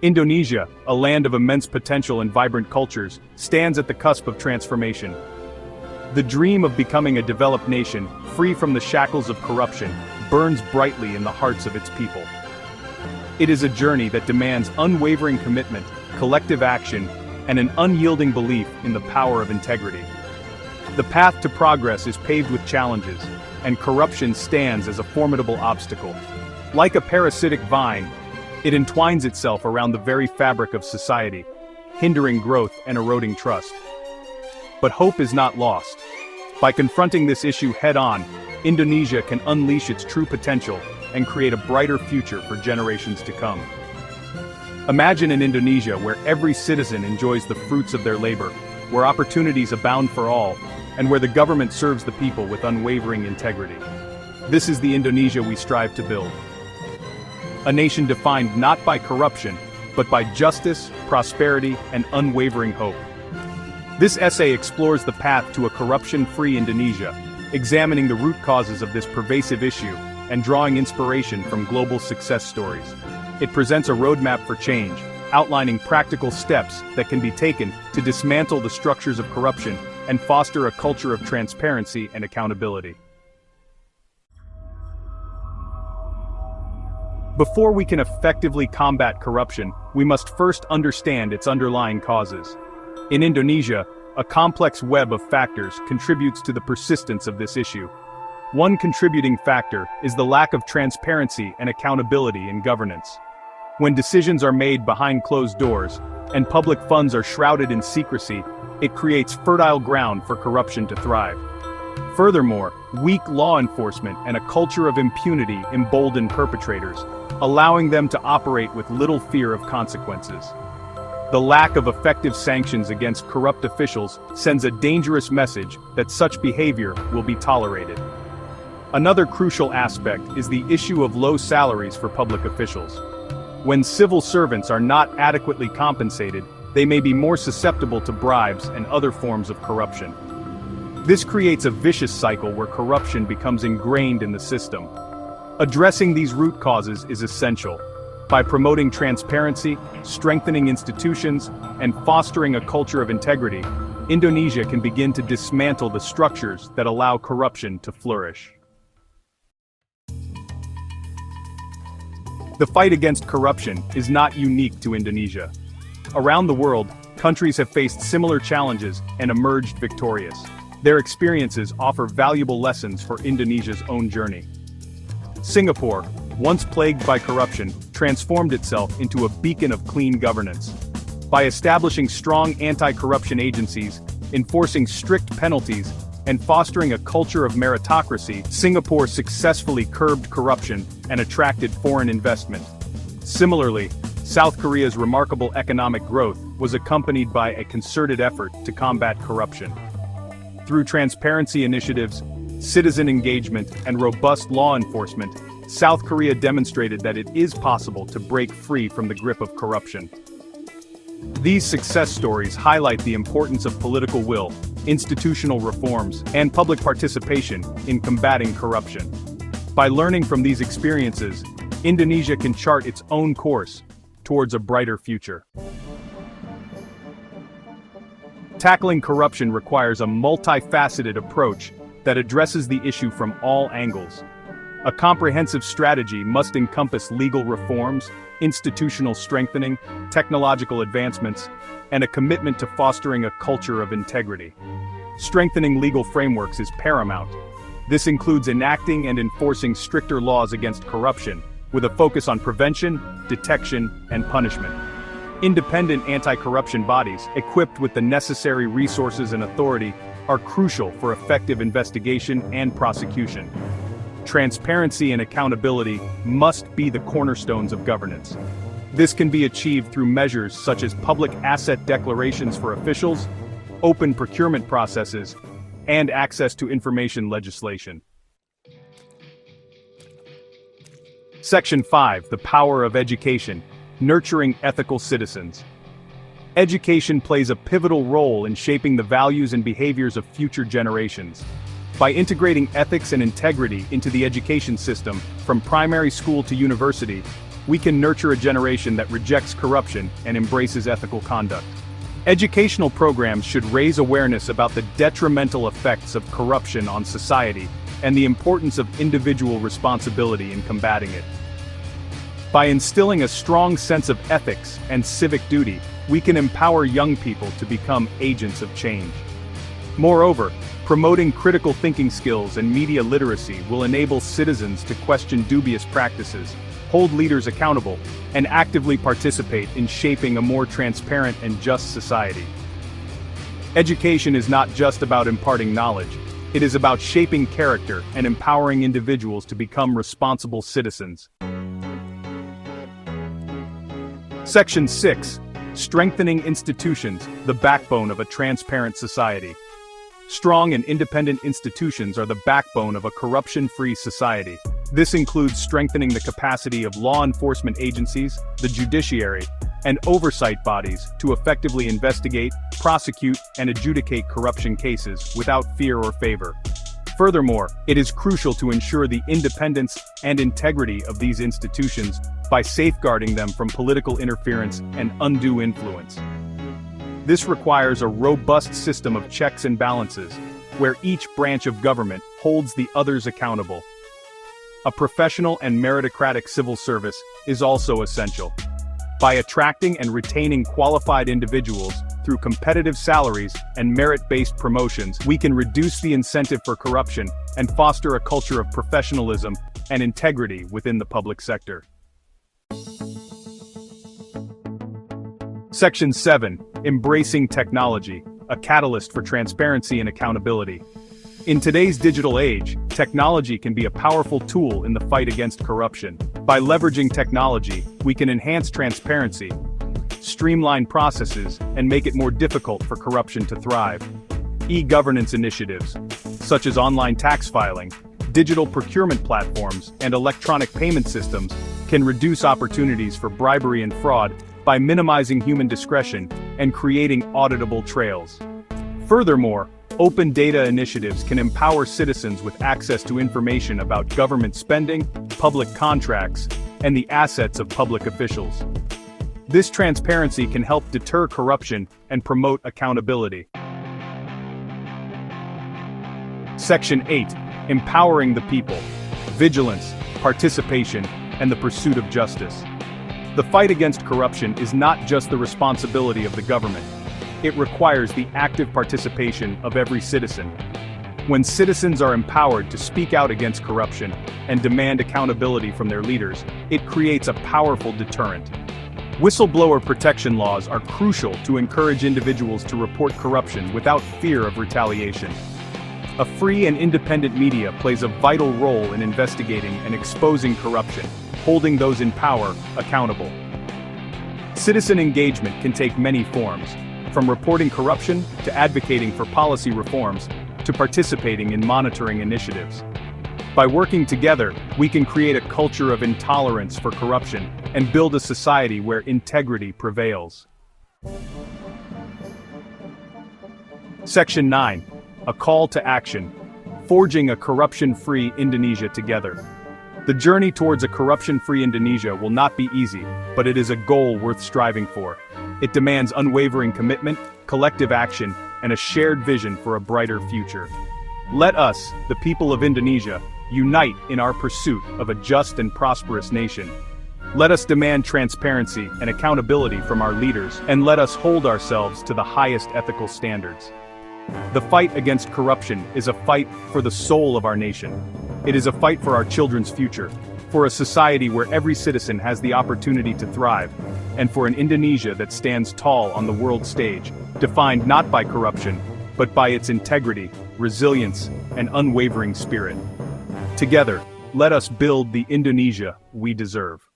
Indonesia, a land of immense potential and vibrant cultures, stands at the cusp of transformation. The dream of becoming a developed nation, free from the shackles of corruption, burns brightly in the hearts of its people. It is a journey that demands unwavering commitment, collective action, and an unyielding belief in the power of integrity. The path to progress is paved with challenges, and corruption stands as a formidable obstacle. Like a parasitic vine, it entwines itself around the very fabric of society, hindering growth and eroding trust. But hope is not lost. By confronting this issue head-on, Indonesia can unleash its true potential and create a brighter future for generations to come. Imagine an Indonesia where every citizen enjoys the fruits of their labor, where opportunities abound for all, and where the government serves the people with unwavering integrity. This is the Indonesia we strive to build. A nation defined not by corruption, but by justice, prosperity, and unwavering hope. This essay explores the path to a corruption-free Indonesia, examining the root causes of this pervasive issue and drawing inspiration from global success stories. It presents a roadmap for change, outlining practical steps that can be taken to dismantle the structures of corruption and foster a culture of transparency and accountability. Before we can effectively combat corruption, we must first understand its underlying causes. In Indonesia, a complex web of factors contributes to the persistence of this issue. One contributing factor is the lack of transparency and accountability in governance. When decisions are made behind closed doors, and public funds are shrouded in secrecy, it creates fertile ground for corruption to thrive. Furthermore, weak law enforcement and a culture of impunity embolden perpetrators, allowing them to operate with little fear of consequences. The lack of effective sanctions against corrupt officials sends a dangerous message that such behavior will be tolerated. Another crucial aspect is the issue of low salaries for public officials. When civil servants are not adequately compensated, they may be more susceptible to bribes and other forms of corruption. This creates a vicious cycle where corruption becomes ingrained in the system. Addressing these root causes is essential. By promoting transparency, strengthening institutions, and fostering a culture of integrity, Indonesia can begin to dismantle the structures that allow corruption to flourish. The fight against corruption is not unique to Indonesia. Around the world, countries have faced similar challenges and emerged victorious. Their experiences offer valuable lessons for Indonesia's own journey. Singapore, once plagued by corruption, transformed itself into a beacon of clean governance. By establishing strong anti-corruption agencies, enforcing strict penalties, and fostering a culture of meritocracy, Singapore successfully curbed corruption and attracted foreign investment. Similarly, South Korea's remarkable economic growth was accompanied by a concerted effort to combat corruption. Through transparency initiatives, citizen engagement, and robust law enforcement, South Korea demonstrated that it is possible to break free from the grip of corruption. These success stories highlight the importance of political will, institutional reforms, and public participation in combating corruption. By learning from these experiences, Indonesia can chart its own course towards a brighter future. Tackling corruption requires a multifaceted approach that addresses the issue from all angles. A comprehensive strategy must encompass legal reforms, institutional strengthening, technological advancements, and a commitment to fostering a culture of integrity. Strengthening legal frameworks is paramount. This includes enacting and enforcing stricter laws against corruption, with a focus on prevention, detection, and punishment. Independent anti-corruption bodies, equipped with the necessary resources and authority, are crucial for effective investigation and prosecution. Transparency and accountability must be the cornerstones of governance. This can be achieved through measures such as public asset declarations for officials, open procurement processes, and access to information legislation. Section 5: The Power of Education: Nurturing Ethical Citizens. Education plays a pivotal role in shaping the values and behaviors of future generations. By integrating ethics and integrity into the education system, from primary school to university, we can nurture a generation that rejects corruption and embraces ethical conduct. Educational programs should raise awareness about the detrimental effects of corruption on society and the importance of individual responsibility in combating it. By instilling a strong sense of ethics and civic duty, we can empower young people to become agents of change. Moreover, promoting critical thinking skills and media literacy will enable citizens to question dubious practices, hold leaders accountable, and actively participate in shaping a more transparent and just society. Education is not just about imparting knowledge, it is about shaping character and empowering individuals to become responsible citizens. Section 6. Strengthening institutions, the backbone of a transparent society. Strong and independent institutions are the backbone of a corruption-free society. This includes strengthening the capacity of law enforcement agencies, the judiciary, and oversight bodies to effectively investigate, prosecute, and adjudicate corruption cases without fear or favor. Furthermore, it is crucial to ensure the independence and integrity of these institutions by safeguarding them from political interference and undue influence. This requires a robust system of checks and balances, where each branch of government holds the others accountable. A professional and meritocratic civil service is also essential. By attracting and retaining qualified individuals through competitive salaries and merit-based promotions, we can reduce the incentive for corruption and foster a culture of professionalism and integrity within the public sector. Section 7. Embracing technology, a catalyst for transparency and accountability. In today's digital age, technology can be a powerful tool in the fight against corruption. By leveraging technology, we can enhance transparency, streamline processes, and make it more difficult for corruption to thrive. E-governance initiatives, such as online tax filing, digital procurement platforms, and electronic payment systems, can reduce opportunities for bribery and fraud by minimizing human discretion and creating auditable trails. Furthermore, open data initiatives can empower citizens with access to information about government spending, public contracts, and the assets of public officials. This transparency can help deter corruption and promote accountability. Section 8. Empowering the people. Vigilance, participation, and the pursuit of justice. The fight against corruption is not just the responsibility of the government. It requires the active participation of every citizen. When citizens are empowered to speak out against corruption and demand accountability from their leaders, it creates a powerful deterrent. Whistleblower protection laws are crucial to encourage individuals to report corruption without fear of retaliation. A free and independent media plays a vital role in investigating and exposing corruption, holding those in power accountable. Citizen engagement can take many forms, from reporting corruption to advocating for policy reforms to participating in monitoring initiatives. By working together, we can create a culture of intolerance for corruption and build a society where integrity prevails. Section 9. A call to action. Forging a corruption-free Indonesia together. The journey towards a corruption-free Indonesia will not be easy, but it is a goal worth striving for. It demands unwavering commitment, collective action, and a shared vision for a brighter future. Let us, the people of Indonesia, unite in our pursuit of a just and prosperous nation. Let us demand transparency and accountability from our leaders, and let us hold ourselves to the highest ethical standards. The fight against corruption is a fight for the soul of our nation. It is a fight for our children's future, for a society where every citizen has the opportunity to thrive, and for an Indonesia that stands tall on the world stage, defined not by corruption, but by its integrity, resilience, and unwavering spirit. Together, let us build the Indonesia we deserve.